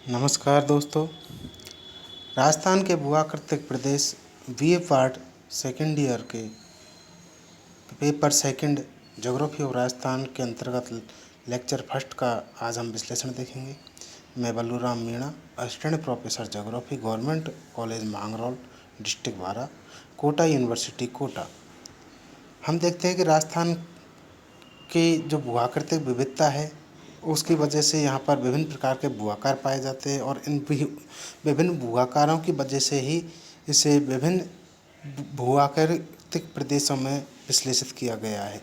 नमस्कार दोस्तों। राजस्थान के भूआकृतिक प्रदेश बीए पार्ट सेकेंड ईयर के paper second geography of Rajasthan के अंतर्गत लेक्चर फर्स्ट का आज हम विश्लेषण देखेंगे। मैं Balluram Meena, assistant professor geography, government college Mangrol, district बारा, कोटा यूनिवर्सिटी कोटा। हम देखते हैं कि राजस्थान की जो भूआकृतिक विविधता है उसकी वजह से यहाँ पर विभिन्न प्रकार के भूआकार पाए जाते हैं और इन विभिन्न भूआकारों की वजह से ही इसे विभिन्न भूआकृतिक प्रदेशों में विश्लेषित किया गया है।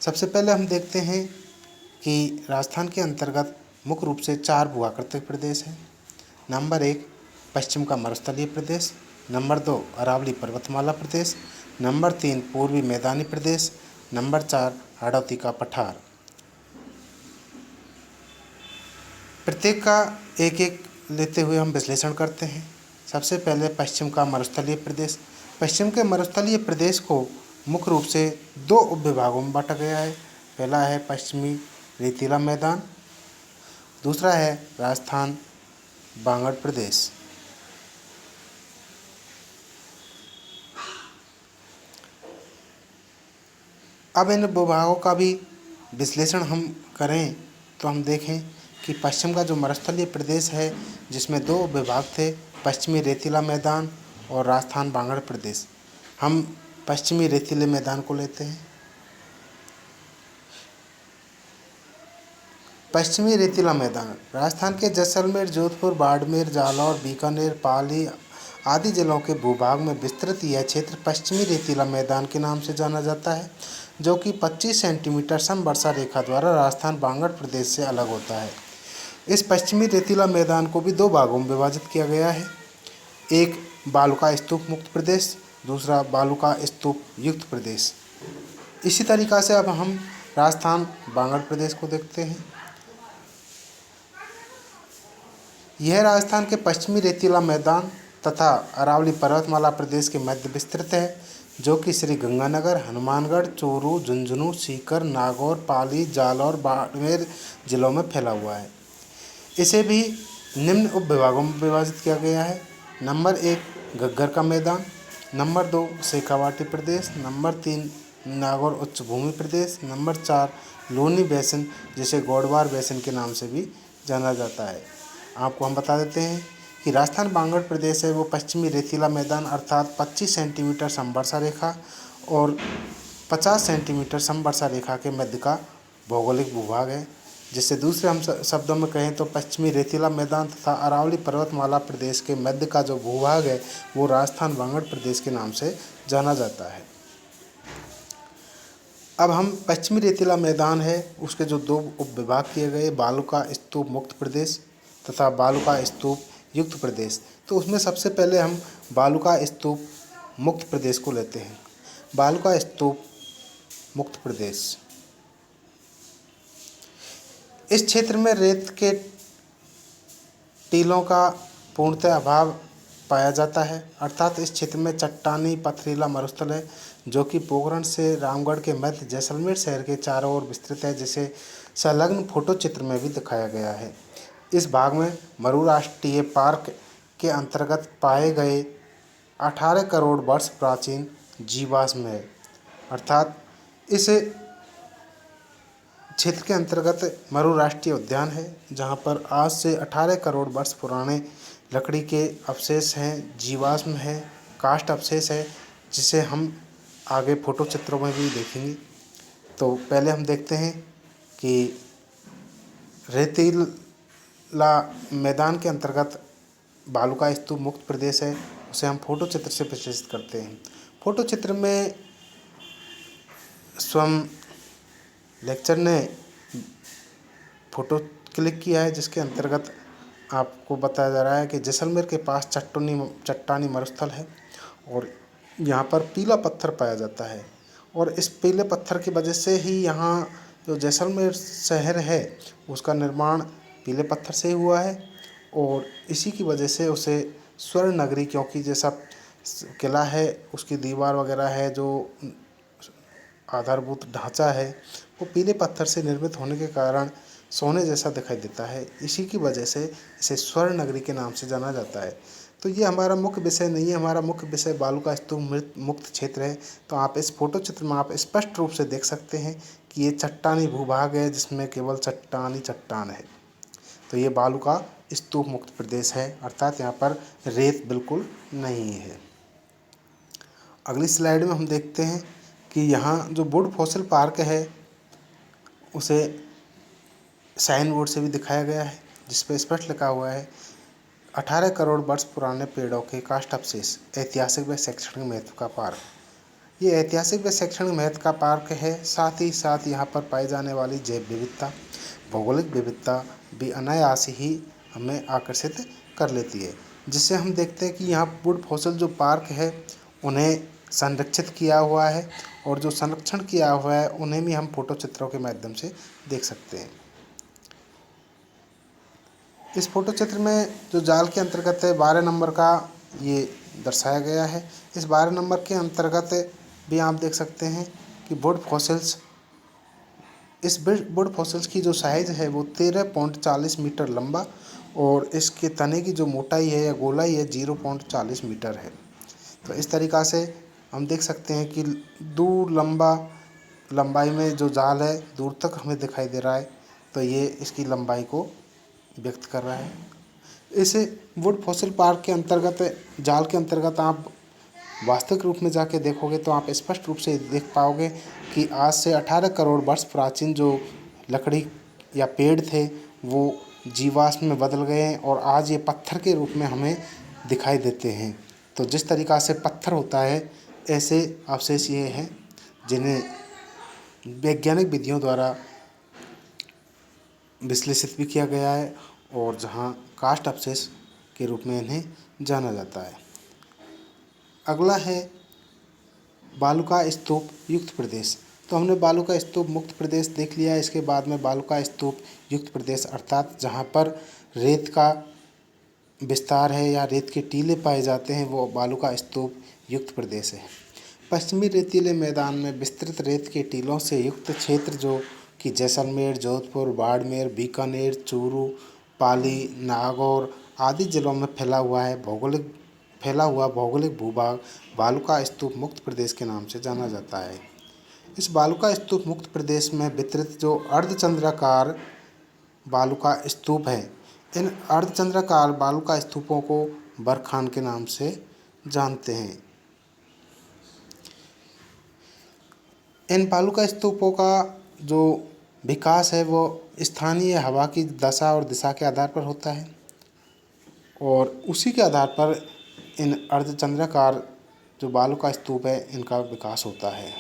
सबसे पहले हम देखते हैं कि राजस्थान के अंतर्गत मुख्य रूप से 4 भूआकृतिक प्रदेश हैं। नंबर 1 पश्चिम का मरुस्थलीय प्रदेश, नंबर 2 अरावली पर्वतमाला प्रदेश, नंबर 3 पूर्वी मैदानी प्रदेश, नंबर 4 हाड़ौती का पठार। प्रत्येक का एक एक लेते हुए हम विश्लेषण करते हैं। सबसे पहले पश्चिम का मरुस्थलीय प्रदेश। पश्चिम के मरुस्थलीय प्रदेश को मुख्य रूप से 2 उपविभागों में बांटा गया है। पहला है पश्चिमी रेतीला मैदान, दूसरा है राजस्थान बांगड़ प्रदेश। अब इन भूभागों का भी विश्लेषण हम करें तो हम देखें कि पश्चिम का जो मरुस्थलीय प्रदेश है जिसमें 2 विभाग थे, पश्चिमी रेतीला मैदान और राजस्थान बांगड़ प्रदेश। हम पश्चिमी रेतीले मैदान को लेते हैं। पश्चिमी रेतीला मैदान राजस्थान के जैसलमेर, जोधपुर, बाड़मेर, जालौर, बीकानेर, पाली आदि जिलों के भूभाग में विस्तृत यह क्षेत्र पश्चिमी रेतीला मैदान के नाम से जाना जाता है, जो कि 25 सेंटीमीटर समवर्षा रेखा द्वारा राजस्थान बांगड़ प्रदेश से अलग होता है। इस पश्चिमी रेतीला मैदान को भी 2 भागों में विभाजित किया गया है। एक बालुका स्तूप मुक्त प्रदेश, दूसरा बालुका स्तूप युक्त प्रदेश। इसी तरीक़ा से अब हम राजस्थान बांगड़ प्रदेश को देखते हैं। यह राजस्थान के पश्चिमी रेतीला मैदान तथा अरावली पर्वतमाला प्रदेश के मध्य विस्तृत है, जो कि श्री गंगानगर, हनुमानगढ़, चूरू, झुंझुनू, सीकर, नागौर, पाली, जालौर, बाड़मेर जिलों में फैला हुआ है। इसे भी निम्न उपविभागों में विभाजित किया गया है। नंबर 1 घग्गर का मैदान, नंबर 2 शेखावाटी प्रदेश, नंबर 3 नागौर उच्च भूमि प्रदेश, नंबर 4 लूनी बेसिन, जिसे गौड़वार बेसिन के नाम से भी जाना जाता है। आपको हम बता देते हैं कि राजस्थान बांगड़ प्रदेश है वो पश्चिमी रेतीला मैदान अर्थात 25 सेंटीमीटर समवर्षा रेखा और 50 सेंटीमीटर समवर्षा रेखा के मध्य का भौगोलिक भूभाग है। जिससे दूसरे हम शब्दों में कहें तो पश्चिमी रेतीला मैदान तथा अरावली पर्वतमाला प्रदेश के मध्य का जो भूभाग है वो राजस्थान बांगड़ प्रदेश के नाम से जाना जाता है। अब हम पश्चिमी रेतीला मैदान है उसके जो 2 उपविभाग किए गए, बालुका स्तूप मुक्त प्रदेश तथा बालुका स्तूप युक्त प्रदेश, तो उसमें सबसे पहले हम बालुका स्तूप मुक्त प्रदेश को लेते हैं। बालुका स्तूप मुक्त प्रदेश इस क्षेत्र में रेत के टीलों का पूर्णतः अभाव पाया जाता है, अर्थात इस क्षेत्र में चट्टानी पथरीला मरुस्थल है जो कि पोखरण से रामगढ़ के मध्य जैसलमेर शहर के चारों ओर विस्तृत है, जिसे संलग्न फोटो चित्र में भी दिखाया गया है। इस भाग में मरू राष्ट्रीय पार्क के अंतर्गत पाए गए 18 करोड़ वर्ष प्राचीन जीवाश्म है, अर्थात इस क्षेत्र के अंतर्गत मरू राष्ट्रीय उद्यान है जहाँ पर आज से 18 करोड़ वर्ष पुराने लकड़ी के अवशेष हैं, जीवाश्म है, काष्ठ अवशेष है, जिसे हम आगे फोटो चित्रों में भी देखेंगे। तो पहले हम देखते हैं कि रेतीला मैदान के अंतर्गत बालुका स्तूप मुक्त प्रदेश है, उसे हम फोटो चित्र से विश्लेषित करते हैं। फोटो चित्र में स्वयं लेक्चर ने फ़ोटो क्लिक किया है जिसके अंतर्गत आपको बताया जा रहा है कि जैसलमेर के पास चट्टानी मरुस्थल है और यहाँ पर पीला पत्थर पाया जाता है और इस पीले पत्थर की वजह से ही यहाँ जो जैसलमेर शहर है उसका निर्माण पीले पत्थर से हुआ है और इसी की वजह से उसे स्वर्ण नगरी, क्योंकि जैसा किला है उसकी दीवार वगैरह है, जो आधारभूत ढांचा है वो पीले पत्थर से निर्मित होने के कारण सोने जैसा दिखाई देता है। इसी की वजह से इसे स्वर्ण नगरी के नाम से जाना जाता है। तो ये हमारा मुख्य विषय नहीं है, हमारा मुख्य विषय बालू का स्तूप मुक्त क्षेत्र है। तो आप इस फोटो चित्र में आप स्पष्ट रूप से देख सकते हैं कि ये चट्टानी भूभाग है जिसमें केवल चट्टान ही चट्टान है। तो ये बालू का स्तूप मुक्त प्रदेश है, अर्थात यहाँ पर रेत बिल्कुल नहीं है। अगली स्लाइड में हम देखते हैं कि यहाँ जो वुड फॉसिल पार्क है उसे साइन बोर्ड से भी दिखाया गया है, जिस पर स्पष्ट लिखा हुआ है 18 करोड़ वर्ष पुराने पेड़ों के काष्ठ अवशेष, ऐतिहासिक व शैक्षणिक महत्व का पार्क। ये ऐतिहासिक व शैक्षणिक महत्व का पार्क है। साथ ही साथ यहाँ पर पाई जाने वाली जैव विविधता, भौगोलिक विविधता भी अनायास ही हमें आकर्षित कर लेती है, जिससे हम देखते हैं कि यहाँ वुड फॉसिल जो पार्क है उन्हें संरक्षित किया हुआ है, और जो संरक्षण किया हुआ है उन्हें भी हम फोटो चित्रों के माध्यम से देख सकते हैं। इस फोटो चित्र में जो जाल के अंतर्गत है 12 नंबर का ये दर्शाया गया है। इस 12 नंबर के अंतर्गत भी आप देख सकते हैं कि वुड फॉसिल्स, इस वुड फॉसिल्स की जो साइज़ है वो 13.40 मीटर लंबा, और इसके तने की जो मोटाई है या गोलाई है 0.40 मीटर है। तो इस तरीक़ा से हम देख सकते हैं कि दूर लंबाई में जो जाल है दूर तक हमें दिखाई दे रहा है। तो ये इसकी लंबाई को व्यक्त कर रहा है। इसे वुड फॉसिल पार्क के अंतर्गत, जाल के अंतर्गत आप वास्तविक रूप में जाके देखोगे तो आप स्पष्ट रूप से देख पाओगे कि आज से 18 करोड़ वर्ष प्राचीन जो लकड़ी या पेड़ थे वो जीवाश्म में बदल गए हैं, और आज ये पत्थर के रूप में हमें दिखाई देते हैं। तो जिस तरीक़ा से पत्थर होता है ऐसे अवशेष ये हैं जिन्हें वैज्ञानिक विधियों द्वारा विश्लेषित भी किया गया है, और जहाँ काष्ठ अवशेष के रूप में इन्हें जाना जाता है। अगला है बालू का स्तूप युक्त प्रदेश। तो हमने बालू का स्तूप मुक्त प्रदेश देख लिया है। इसके बाद में बालू का स्तूप युक्त प्रदेश, अर्थात जहाँ पर रेत का विस्तार है या रेत के टीले पाए जाते हैं, वो बालू का स्तूप युक्त प्रदेश है। पश्चिमी रेतीले मैदान में विस्तृत रेत के टीलों से युक्त क्षेत्र जो कि जैसलमेर, जोधपुर, बाड़मेर, बीकानेर, चूरू, पाली, नागौर आदि जिलों में फैला हुआ भौगोलिक भूभाग बालू का स्तूप मुक्त प्रदेश के नाम से जाना जाता है। इस बालू का स्तूप मुक्त प्रदेश में वितरित जो अर्धचंद्राकार बालू का स्तूप है, इन अर्धचंद्राकार बालू का स्तूपों को बरखान के नाम से जानते हैं। इन बालू का स्तूपों का जो विकास है वो स्थानीय हवा की दशा और दिशा के आधार पर होता है, और उसी के आधार पर इन अर्धचंद्राकार जो बालू का स्तूप है इनका विकास होता है।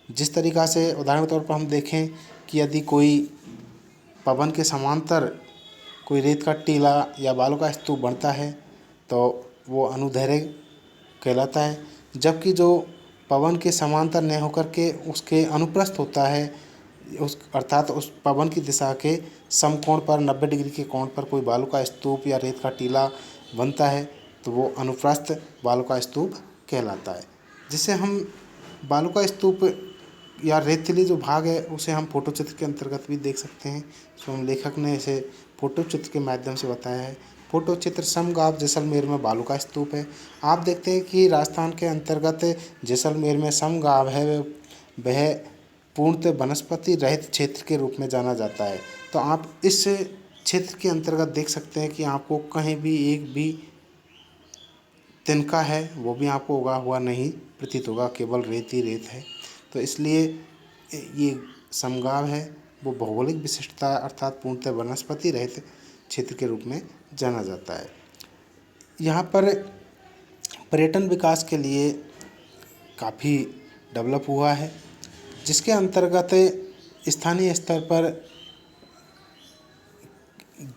जिस तरीक़ा से उदाहरण के तौर पर हम देखें कि यदि कोई पवन के समांतर कोई रेत का टीला या बालू का स्तूप बनता है तो वो अनुदैर्घ्य कहलाता है, जबकि जो पवन के समांतर न होकर के उसके अनुप्रस्थ होता है, अर्थात उस पवन की दिशा के समकोण पर 90 डिग्री के कोण पर कोई बालू का स्तूप या रेत का टीला बनता है तो वो अनुप्रस्थ बालू का स्तूप कहलाता है। जिसे हम बालू का स्तूप या रेतीली जो भाग है उसे हम फोटो चित्र के अंतर्गत भी देख सकते हैं। स्वयं लेखक ने इसे फोटो चित्र के माध्यम से बताया है। फोटो चित्र समगांव जैसलमेर में बालू का स्तूप है। आप देखते हैं कि राजस्थान के अंतर्गत जैसलमेर में समगांव है, वह पूर्णतः वनस्पति रहित क्षेत्र के रूप में जाना जाता है। तो आप इस क्षेत्र के अंतर्गत देख सकते हैं कि आपको कहीं भी एक भी तिनका है वो भी आपको उगा हुआ नहीं प्रतीत होगा, केवल रेत ही रेत है। तो इसलिए ये समगांव है वो भौगोलिक विशिष्टता अर्थात पूर्णतः वनस्पति रहित क्षेत्र के रूप में जाना जाता है। यहाँ पर पर्यटन विकास के लिए काफ़ी डेवलप हुआ है, जिसके अंतर्गत स्थानीय स्तर पर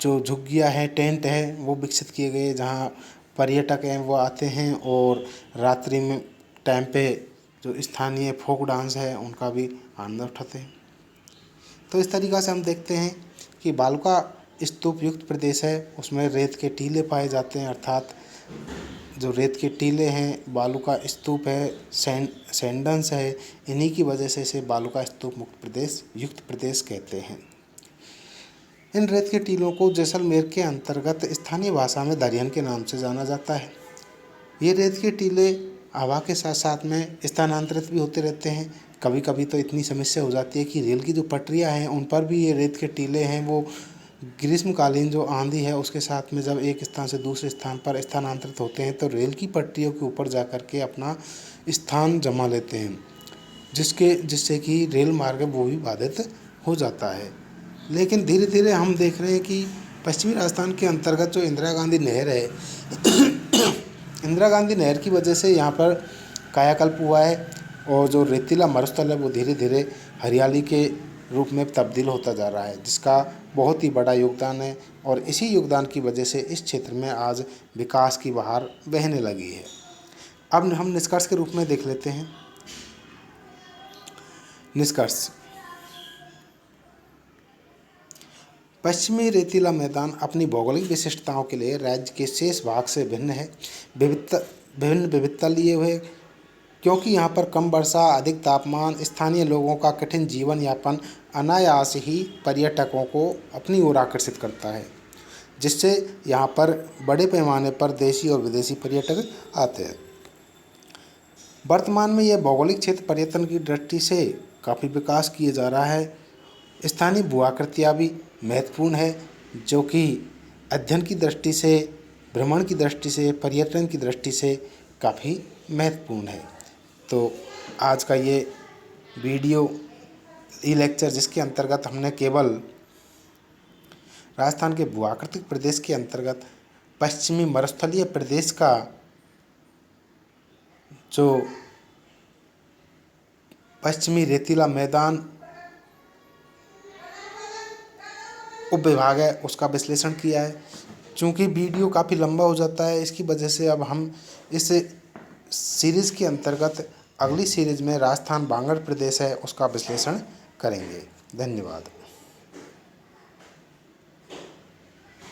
जो झुग्गियाँ हैं, टेंट है वो विकसित किए गए, जहाँ पर्यटक हैं वो आते हैं और रात्रि में टाइम पे जो स्थानीय फोक डांस है उनका भी आनंद उठाते हैं। तो इस तरीक़ा से हम देखते हैं कि बालू का स्तूप युक्त प्रदेश है, उसमें रेत के टीले पाए जाते हैं, अर्थात जो रेत के टीले हैं, बालू का स्तूप है, सैंडन्स है, इन्हीं की वजह से इसे बालू का स्तूप मुक्त प्रदेश युक्त प्रदेश कहते हैं। इन रेत के टीलों को जैसलमेर के अंतर्गत स्थानीय भाषा में दरियन के नाम से जाना जाता है। ये रेत के टीले हवा के साथ साथ में स्थानांतरित भी होते रहते हैं। कभी कभी तो इतनी समस्या हो जाती है कि रेल की जो पटरियां हैं उन पर भी ये रेत के टीले हैं वो ग्रीष्मकालीन जो आंधी है उसके साथ में जब एक स्थान से दूसरे स्थान पर स्थानांतरित होते हैं तो रेल की पटरियों के ऊपर जा कर के अपना स्थान जमा लेते हैं, जिससे कि रेल मार्ग वो भी बाधित हो जाता है। लेकिन धीरे धीरे हम देख रहे हैं कि पश्चिमी राजस्थान के अंतर्गत जो इंदिरा गांधी नहर है इंदिरा गांधी नहर की वजह से यहाँ पर कायाकल्प हुआ है और जो रेतीला मरुस्थल है वो धीरे धीरे हरियाली के रूप में तब्दील होता जा रहा है, जिसका बहुत ही बड़ा योगदान है। और इसी योगदान की वजह से इस क्षेत्र में आज विकास की बहार बहने लगी है। अब हम निष्कर्ष के रूप में देख लेते हैं। निष्कर्ष: पश्चिमी रेतीला मैदान अपनी भौगोलिक विशिष्टताओं के लिए राज्य के शेष भाग से भिन्न है। विभिन्न विविधता लिए हुए, क्योंकि यहाँ पर कम वर्षा, अधिक तापमान, स्थानीय लोगों का कठिन जीवन यापन अनायास ही पर्यटकों को अपनी ओर आकर्षित करता है, जिससे यहाँ पर बड़े पैमाने पर देशी और विदेशी पर्यटक आते हैं। वर्तमान में यह भौगोलिक क्षेत्र पर्यटन की दृष्टि से काफ़ी विकास किए जा रहा है। स्थानीय भूआकृतियाँ भी महत्वपूर्ण है, जो कि अध्ययन की दृष्टि से, भ्रमण की दृष्टि से, पर्यटन की दृष्टि से काफ़ी महत्वपूर्ण है। तो आज का ये वीडियो लेक्चर, जिसके अंतर्गत हमने केवल राजस्थान के भूआकृतिक प्रदेश के अंतर्गत पश्चिमी मरुस्थलीय प्रदेश का जो पश्चिमी रेतीला मैदान उपविभाग है उसका विश्लेषण किया है। चूँकि वीडियो काफ़ी लंबा हो जाता है, इसकी वजह से अब हम इस सीरीज़ के अंतर्गत अगली सीरीज़ में राजस्थान बांगड़ प्रदेश है उसका विश्लेषण करेंगे। धन्यवाद।